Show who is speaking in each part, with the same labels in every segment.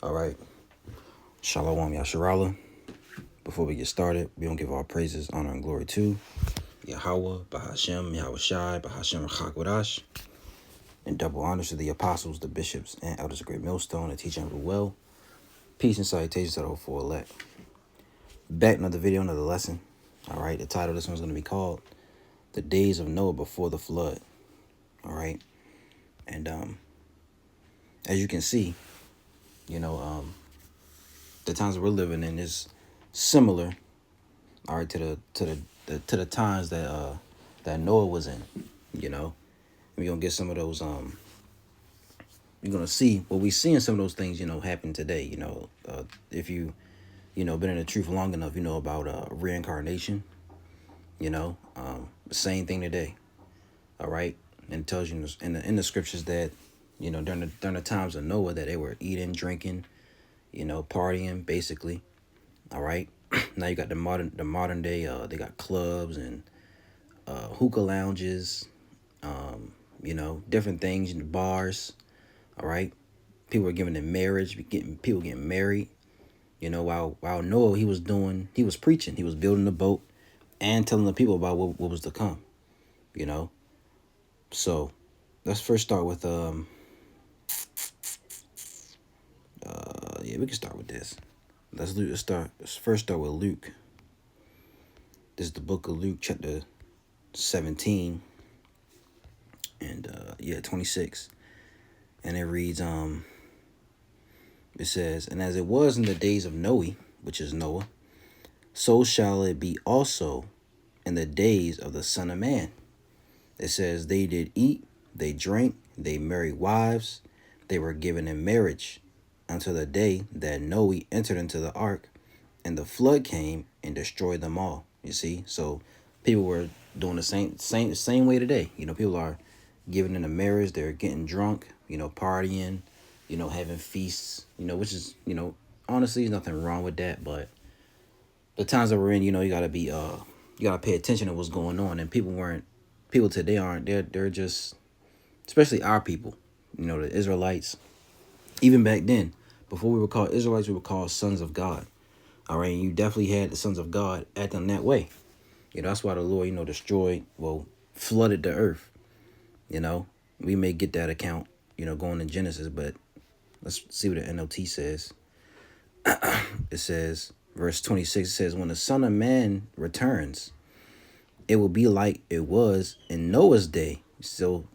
Speaker 1: All right. Shalom Yasharala. Before we get started, we don't give all praises, honor, and glory to Yahweh, Bahashem, Yahweh Shai, Bahashem Chakwadash, and double honors to the apostles, the bishops, and elders of Great Millstone, and teach and well. Peace and salutations to the hopeful elect. Back another video, another lesson. All right. The title of this one's going to be called The Days of Noah Before the Flood. All right. And as you can see, the times that we're living in is similar, all right, to the times that that Noah was in. We're gonna get some of those. You're gonna see what we see in some of those things. Happen today. If you been in the truth long enough, you know about reincarnation. The same thing today. All right, and it tells you in the scriptures that during the times of Noah that they were eating, drinking, partying, basically. All right. Now you got the modern day. They got clubs and hookah lounges. Different things in the bars. All right. People are giving in marriage. People getting married. While Noah he was preaching. He was building the boat and telling the people about what was to come. So let's first start with we can start with this. Let's first start with Luke. This is the book of Luke, chapter 17, and 26. And it reads, it says, "And as it was in the days of Noe, which is Noah, so shall it be also in the days of the Son of Man. It says, they did eat, they drank, they married wives, they were given in marriage, until the day that Noe entered into the ark, and the flood came and destroyed them all." You see, so people were doing the same way today. People are giving in a marriage, they're getting drunk, partying, having feasts, which is, honestly, there's nothing wrong with that. But the times that we're in, you gotta be, you gotta pay attention to what's going on. And people today aren't. They're just, especially our people, the Israelites. Even back then, before we were called Israelites, we were called sons of God. All right, and you definitely had the sons of God acting that way. That's why the Lord, flooded the earth. We may get that account, going in Genesis, but let's see what the NLT says. It says, verse 26, it says, "When the Son of Man returns, it will be like it was in Noah's day." So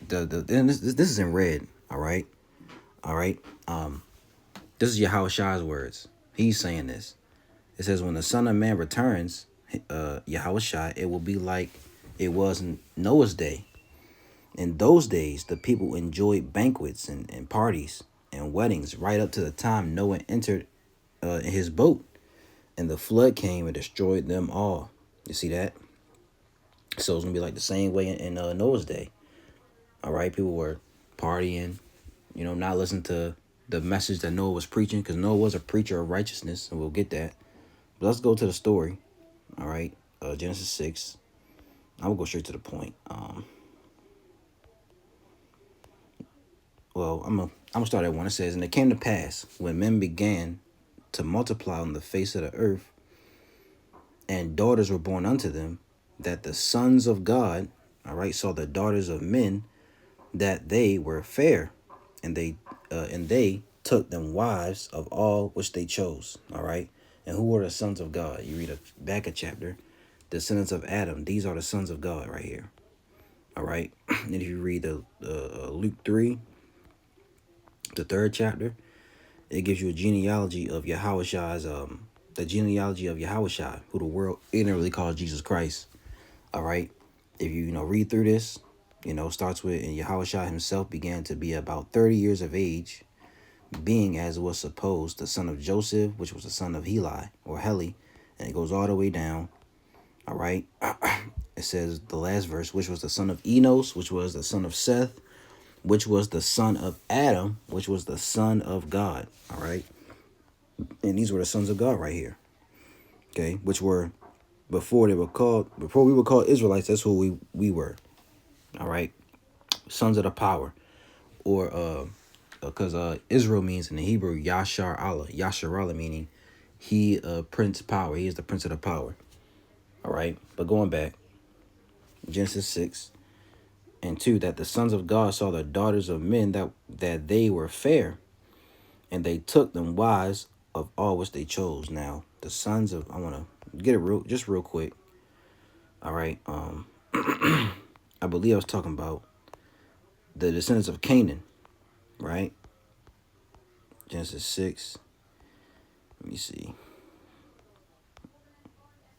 Speaker 1: this is in red. All right. This is Yahweh Shai's words. He's saying this. It says, "When the Son of Man returns, Yahweh Shai, it will be like it was in Noah's day. In those days, the people enjoyed banquets and parties and weddings right up to the time Noah entered in his boat, and the flood came and destroyed them all." You see that? So it's going to be like the same way in Noah's day. All right, people were partying, not listening to the message that Noah was preaching, because Noah was a preacher of righteousness, and we'll get that. But let's go to the story. All right, Genesis 6. I will go straight to the point. I'm gonna start at 1. It says, "And it came to pass, when men began to multiply on the face of the earth, and daughters were born unto them, that the sons of God, all right, saw the daughters of men, that they were fair, and they took them wives of all which they chose." All right. And who are the sons of God? You read back a chapter, descendants of Adam. These are the sons of God right here. All right. And if you read the Luke 3, the 3rd chapter, it gives you a genealogy of Yahweh Shai's, the genealogy of Yahweh Shai, who the world ignorantly calls Jesus Christ. All right. If you read through this, starts with, "And Yahweh Shai himself began to be about 30 years of age, being, as was supposed, the son of Joseph, which was the son of Heli or Heli," and it goes all the way down. All right. It says the last verse, "which was the son of Enos, which was the son of Seth, which was the son of Adam, which was the son of God." All right. And these were the sons of God right here. Okay. Which were, before we were called Israelites, that's who we were. All right. Sons of the power, or because Israel means in the Hebrew Yashar Allah. Yashar Allah meaning he prince power. He is the prince of the power. All right. But going back, Genesis 6:2, that the sons of God saw the daughters of men that they were fair, and they took them wives of all which they chose. Now, the sons of, I want to get it real quick. All right. I believe I was talking about the descendants of Canaan, right? Genesis 6. Let me see.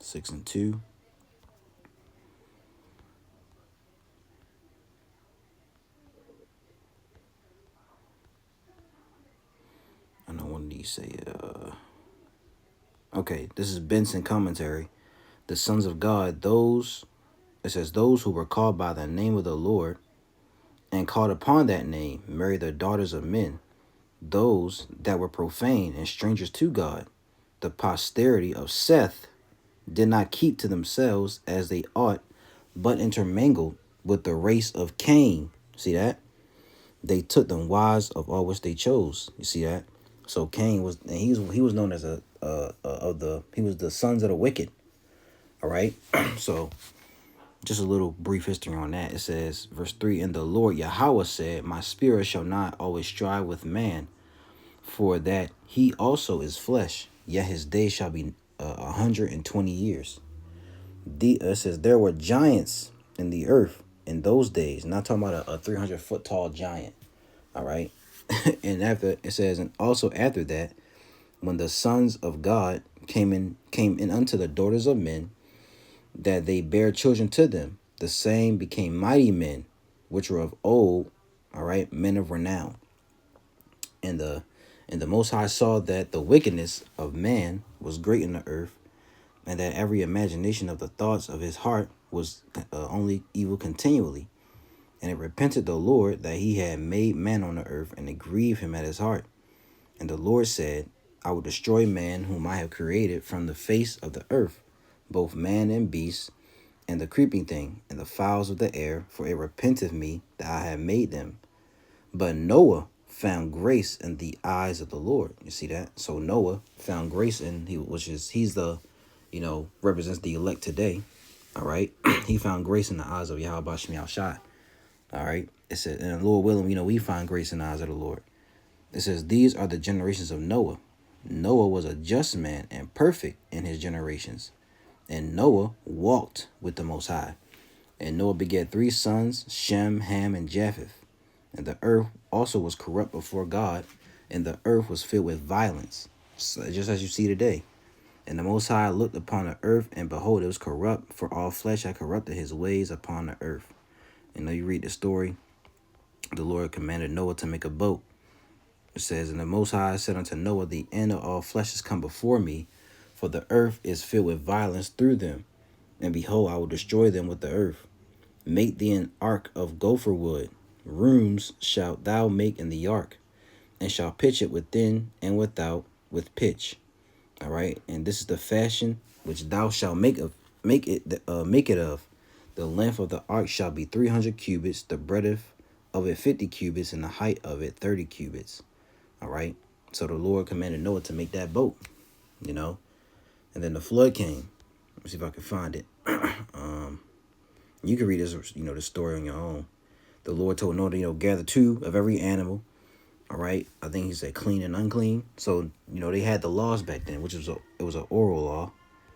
Speaker 1: 6:2. I know one of these say okay, this is Benson commentary. The sons of God, it says those who were called by the name of the Lord and called upon that name married the daughters of men, those that were profane and strangers to God. The posterity of Seth did not keep to themselves as they ought, but intermingled with the race of Cain. See that? They took them wives of all which they chose. You see that? So Cain was, and he was known as he was the sons of the wicked. All right. So just a little brief history on that. It says, verse 3, and the Lord Yahweh said, my spirit shall not always strive with man, for that he also is flesh, yet his days shall be 120 years. It says there were giants in the earth in those days. Not talking about a 300-foot tall giant. All right. And after it says, and also after that, when the sons of God came in unto the daughters of men, that they bare children to them, the same became mighty men, which were of old, all right, men of renown. And the Most High saw that the wickedness of man was great in the earth, and that every imagination of the thoughts of his heart was only evil continually. And it repented the Lord that he had made man on the earth, and it grieved him at his heart. And the Lord said, I will destroy man whom I have created from the face of the earth, both man and beast, and the creeping thing, and the fowls of the air, for it repenteth me that I have made them. But Noah found grace in the eyes of the Lord. You see that? So Noah found grace in, he's the, represents the elect today. All right. He found grace in the eyes of Yahweh Shemi Shai. All right. It says, and Lord willing, we find grace in the eyes of the Lord. It says, these are the generations of Noah. Noah was a just man and perfect in his generations. And Noah walked with the Most High. And Noah begat 3 sons, Shem, Ham, and Japheth. And the earth also was corrupt before God, and the earth was filled with violence, so just as you see today. And the Most High looked upon the earth, and behold, it was corrupt, for all flesh had corrupted his ways upon the earth. And now you read the story, the Lord commanded Noah to make a boat. It says, and the Most High said unto Noah, the end of all flesh is come before me, for the earth is filled with violence through them. And behold, I will destroy them with the earth. Make thee an ark of gopher wood. Rooms shalt thou make in the ark, and shall pitch it within and without with pitch. All right, and this is the fashion which thou shalt make it of. The length of the ark shall be 300 cubits, the breadth of it 50 cubits, and the height of it 30 cubits. All right, so the Lord commanded Noah to make that boat, and then the flood came. Let me see if I can find it. You can read this, the story on your own. The Lord told Noah to, gather 2 of every animal. All right. I think he said clean and unclean. So, they had the laws back then, which was it was an oral law.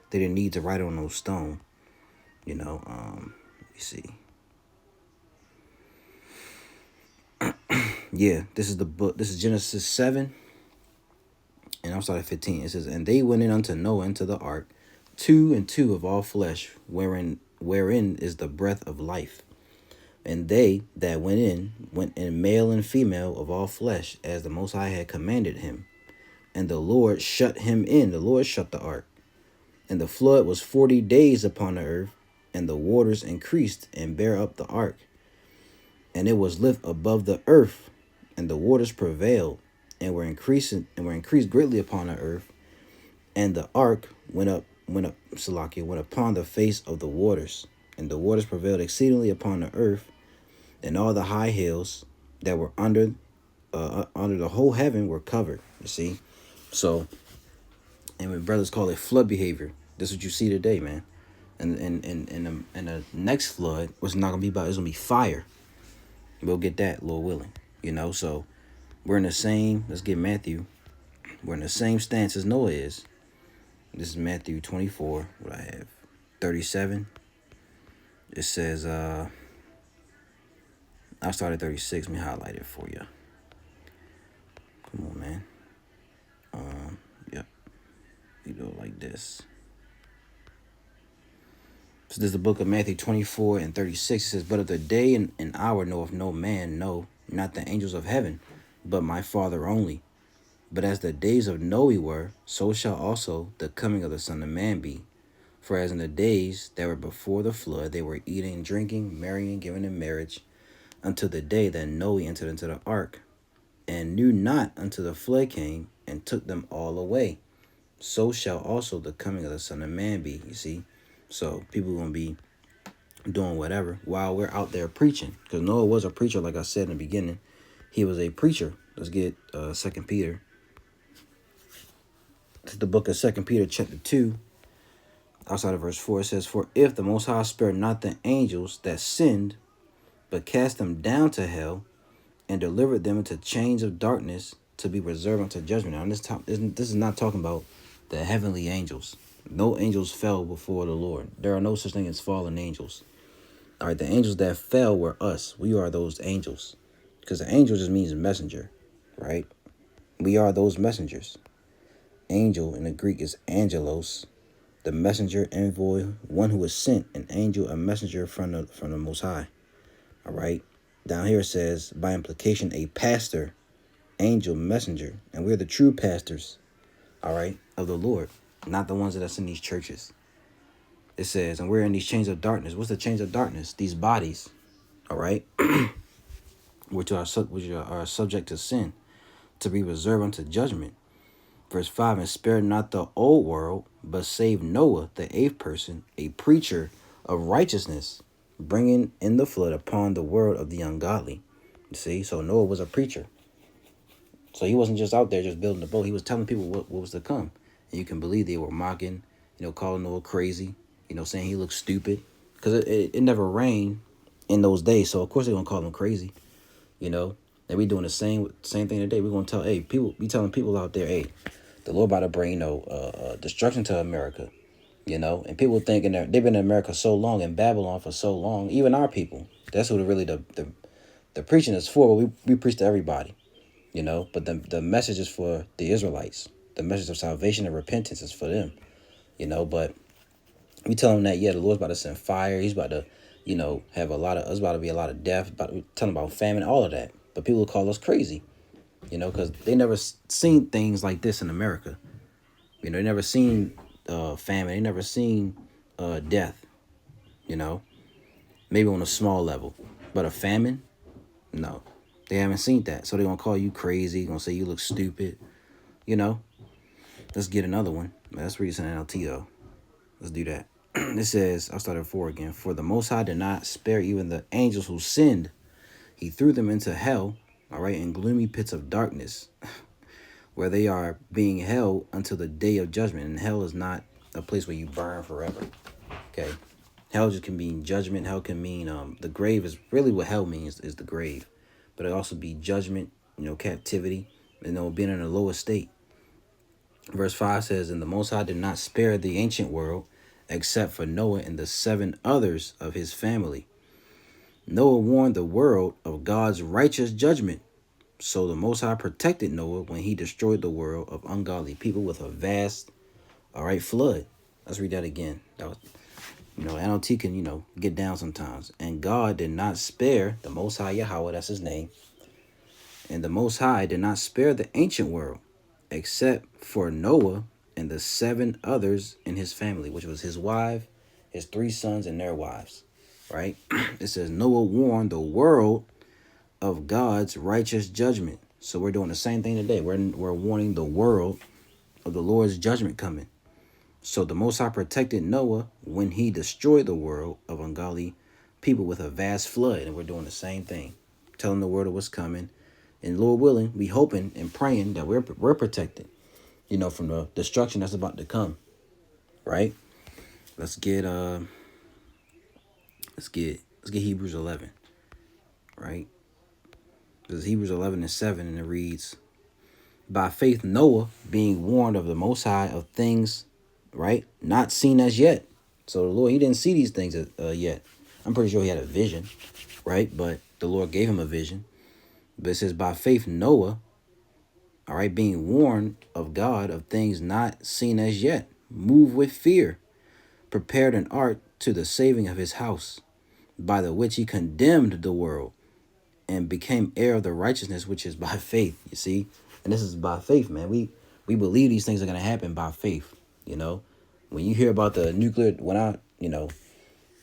Speaker 1: They didn't need to write it on no stone. Let me see. Yeah, this is the book. This is Genesis 7. And I'm starting at 15. It says, and they went in unto Noah into the ark, 2 and 2 of all flesh, wherein is the breath of life. And they that went in male and female of all flesh, as the Most High had commanded him. And the Lord shut him in. The Lord shut the ark. And the flood was 40 days upon the earth, and the waters increased and bare up the ark. And it was lift above the earth, and the waters prevailed, and were increased greatly upon the earth. And the ark went upon the face of the waters, and the waters prevailed exceedingly upon the earth. And all the high hills that were under under the whole heaven were covered. You see, so and when brothers call it flood behavior, this is what you see today, man. And the next flood was not gonna be about. It's gonna be fire. We'll get that, Lord willing. So we're in the same. Let's get Matthew. We're in the same stance as Noah is. This is Matthew 24. What I have, 37. It says, I'll start at 36. Let me highlight it for you. Come on, man. Yep. We do it like this. So this is the book of Matthew 24 and 36. It says, but of the day and hour knoweth no man, no, not the angels of heaven, but my Father only. But as the days of Noe were, so shall also the coming of the Son of Man be. For as in the days that were before the flood, they were eating, drinking, marrying, giving in marriage, until the day that Noe entered into the ark, and knew not until the flood came and took them all away. So shall also the coming of the Son of Man be. You see? So people are going to be doing whatever while we're out there preaching. Because Noah was a preacher, like I said in the beginning. He was a preacher. Let's get 2 Peter. This is the book of 2 Peter chapter 2. Outside of verse 4, it says, for if the Most High spared not the angels that sinned, but cast them down to hell, and delivered them into chains of darkness to be reserved unto judgment. Now, this is not talking about the heavenly angels. No angels fell before the Lord. There are no such thing as fallen angels. All right, the angels that fell were us. We are those angels. Because the angel just means messenger, right? We are those messengers. Angel in the Greek is angelos, the messenger, envoy, one who is sent, an angel, a messenger from the Most High. All right. Down here it says, by implication, a pastor, angel, messenger. And we're the true pastors, all right, of the Lord, not the ones that are in these churches. It says, and we're in these chains of darkness. What's the chains of darkness? These bodies, all right, which are subject to sin, to be reserved unto judgment. Verse 5, and spared not the old world, but saved Noah, the eighth person, a preacher of righteousness, bringing in the flood upon the world of the ungodly. You see, so Noah was a preacher. So he wasn't just out there just building the boat. He was telling people what was to come. And you can believe they were mocking, calling Noah crazy, saying he looked stupid. Because it never rained in those days. So, of course, they're going to call him crazy. And we doing the same thing today. We're going to tell, we telling people out there, hey, the Lord about to bring, destruction to America. And people thinking that they've been in America so long, in Babylon for so long, even our people. That's what really the preaching is for. But we preach to everybody, But the message is for the Israelites. The message of salvation and repentance is for them, But we tell them that, the Lord's about to send fire. He's about to, have there's about to be a lot of death. We tell them about famine, all of that. But people call us crazy, because they never seen things like this in America. They never seen famine. They never seen death, maybe on a small level. But a famine, no, they haven't seen that. So they're going to call you crazy, going to say you look stupid, Let's get another one. Let's read this in NLT, though. Let's do that. It says, I'll start at 4 again. For the Most High did not spare even the angels who sinned. He threw them into hell, all right, in gloomy pits of darkness, where they are being held until the day of judgment. And hell is not a place where you burn forever. Okay. Hell just can mean judgment. Hell can mean the grave is really what hell means, is the grave. But it also be judgment, captivity, being in a lower state. Verse 5 says, and the Most High did not spare the ancient world, except for Noah and the 7 others of his family. Noah warned the world of God's righteous judgment. So the Most High protected Noah when he destroyed the world of ungodly people with a vast, flood. Let's read that again. That was, NLT can, get down sometimes. And God did not spare the Most High Yahweh, that's his name. And the Most High did not spare the ancient world, except for Noah and the 7 others in his family, which was his wife, his 3 sons, and their wives. Right? It says Noah warned the world of God's righteous judgment. So we're doing the same thing today. We're warning the world of the Lord's judgment coming. So the Most High protected Noah when he destroyed the world of ungodly people with a vast flood. And we're doing the same thing. Telling the world of what's coming. And Lord willing, we hoping and praying that we're protected, from the destruction that's about to come. Right? Let's get Hebrews 11. Right? This is Hebrews 11:7, and it reads, by faith Noah, being warned of the Most High of things, right, not seen as yet. So the Lord, he didn't see these things yet. I'm pretty sure he had a vision, right? But the Lord gave him a vision. But it says, by faith Noah, all right, being warned of God of things not seen as yet, moved with fear, prepared an ark to the saving of his house, by the which he condemned the world and became heir of the righteousness which is by faith. You see? And this is by faith, man. We believe these things are going to happen by faith. When you hear about the nuclear, when I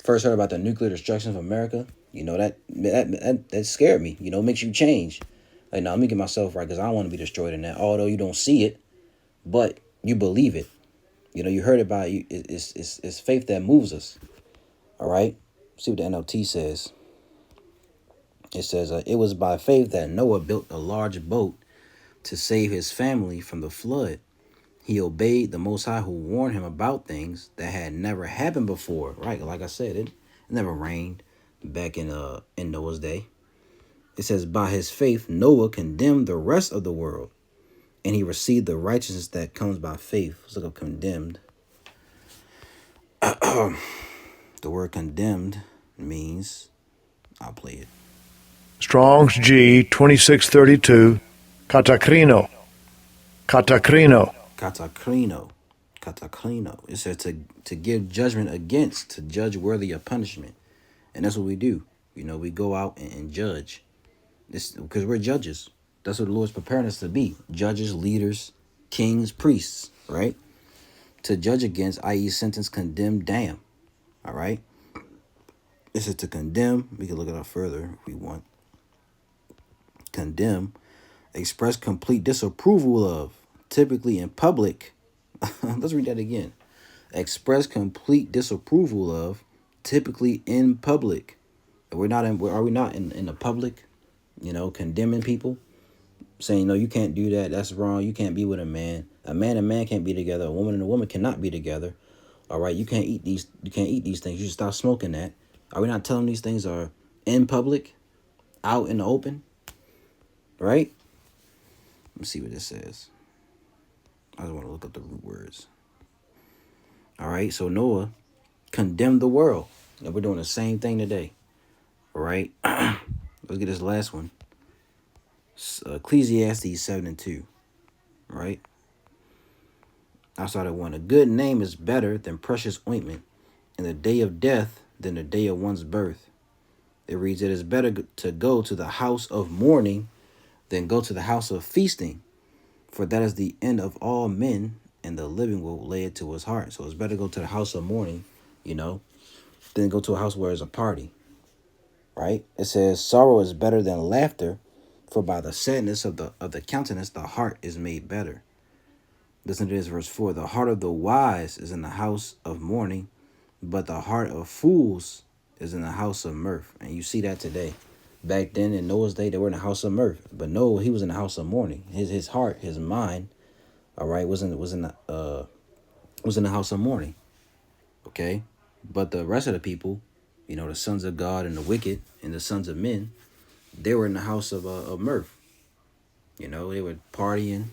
Speaker 1: first heard about the nuclear destruction of America, that scared me. Makes you change. Like, now let me get myself right, because I don't want to be destroyed in that. Although you don't see it, but you believe it. You heard about it. It's faith that moves us. All right. See what the NLT says. It says, it was by faith that Noah built a large boat to save his family from the flood. He obeyed the Most High, who warned him about things that had never happened before. Right, like I said, it never rained back in Noah's day. It says, by his faith Noah condemned the rest of the world, and he received the righteousness that comes by faith. Let's look up condemned. The word condemned means, I'll play it.
Speaker 2: Strong's G 2632, katakrino. Katakrino.
Speaker 1: Katakrino. It says to give judgment against, to judge worthy of punishment. And that's what we do. We go out and judge. This because we're judges. That's what the Lord's preparing us to be. Judges, leaders, kings, priests, right? To judge against, i.e. sentence, condemn, damn. All right? This is to condemn. We can look it up further if we want. Condemn. Express complete disapproval of, typically in public. Let's read that again. Express complete disapproval of, typically in public. Are we not in the public, condemning people, saying, no, you can't do that, that's wrong, you can't be with a man and man can't be together, a woman and a woman cannot be together. All right, you can't eat these things, you should stop smoking that. Are we not telling these things are in public, out in the open? Right? Let's see what this says. I just want to look up the root words. All right, so Noah condemned the world, and we're doing the same thing today. All right, let's get this last one. Ecclesiastes 7:2. Right? I started one. A good name is better than precious ointment, and the day of death than the day of one's birth. It reads, it is better to go to the house of mourning than go to the house of feasting, for that is the end of all men, and the living will lay it to his heart. So it's better to go to the house of mourning, than go to a house where there's a party. Right? It says, sorrow is better than laughter, for by the sadness of the countenance the heart is made better. Listen to this, verse 4. The heart of the wise is in the house of mourning, but the heart of fools is in the house of mirth. And you see that today. Back then in Noah's day, they were in the house of mirth, but Noah, he was in the house of mourning. His heart, his mind, all right, was in the house of mourning. Okay, but the rest of the people, the sons of God and the wicked and the sons of men, they were in the house of mirth. They were partying,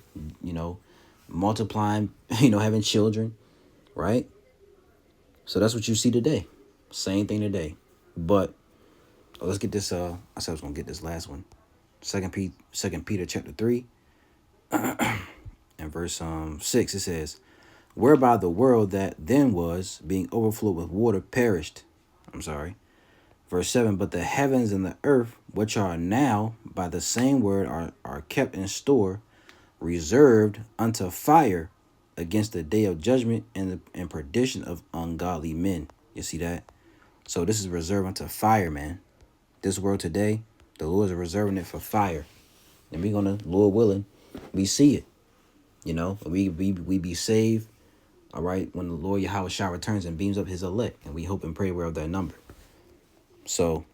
Speaker 1: multiplying, having children, right? So that's what you see today. Same thing today. But let's get this. I said I was gonna get this last one. Second Peter chapter 3 and verse 6. It says, whereby the world that then was, being overflowed with water, perished. Verse 7, but the heavens and the earth, which are now by the same word, are kept in store, reserved unto fire against the day of judgment and perdition of ungodly men. You see that? So this is reserved unto fire, man. This world today, the Lord is reserving it for fire. And we're going to, Lord willing, we see it. We be saved, all right, when the Lord Yahweh Shah returns and beams up his elect. And we hope and pray we're of that number. So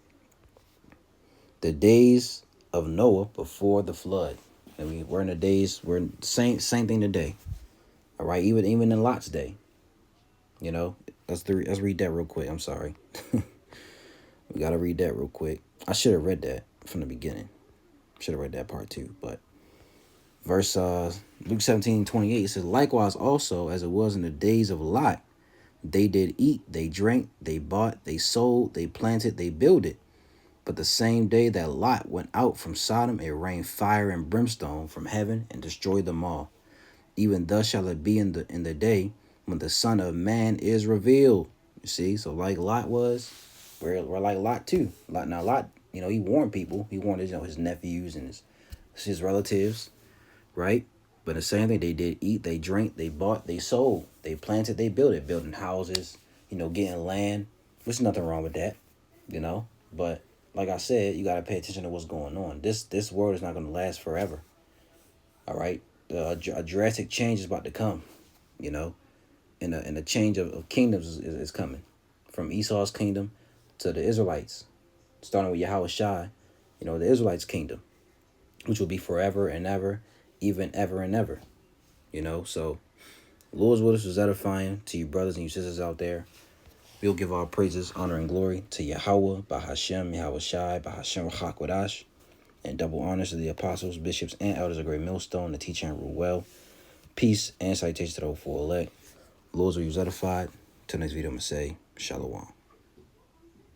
Speaker 1: the days of Noah before the flood. And we're in the days, we're in the same thing today. All right, even in Lot's day. You know, let's read that real quick. I'm sorry. We gotta read that real quick. I should have read that from the beginning. Should have read that part too. But verse Luke 17:28 says, likewise also as it was in the days of Lot, they did eat, they drank, they bought, they sold, they planted, they builded. But the same day that Lot went out from Sodom, it rained fire and brimstone from heaven and destroyed them all. Even thus shall it be in the day when the Son of Man is revealed. You see, so like Lot was, we're like Lot too. Lot, you know, he warned people. He warned his nephews and his relatives, right? But the same thing, they did eat, they drank, they bought, they sold, they planted, they built it, building houses, you know, getting land. There's nothing wrong with that, you know. But like I said, you got to pay attention to what's going on. This world is not going to last forever. All right, a drastic change is about to come, you know, and a change of kingdoms is coming, from Esau's kingdom to the Israelites, starting with Yahweh Shai, you know, the Israelites' kingdom, which will be forever and ever, even ever and ever, you know. So, Lord's will is edifying to you brothers and you sisters out there. We'll give our praises, honor, and glory to Yahweh, Bahashem, Yahweh Shai, Bahashem Rachakwadash, and double honors to the apostles, bishops, and elders of Great Millstone, the teacher and rule well. Peace and salutation to the whole elect. Lord's will is edified. Till next video, I'm going to say, Shalom.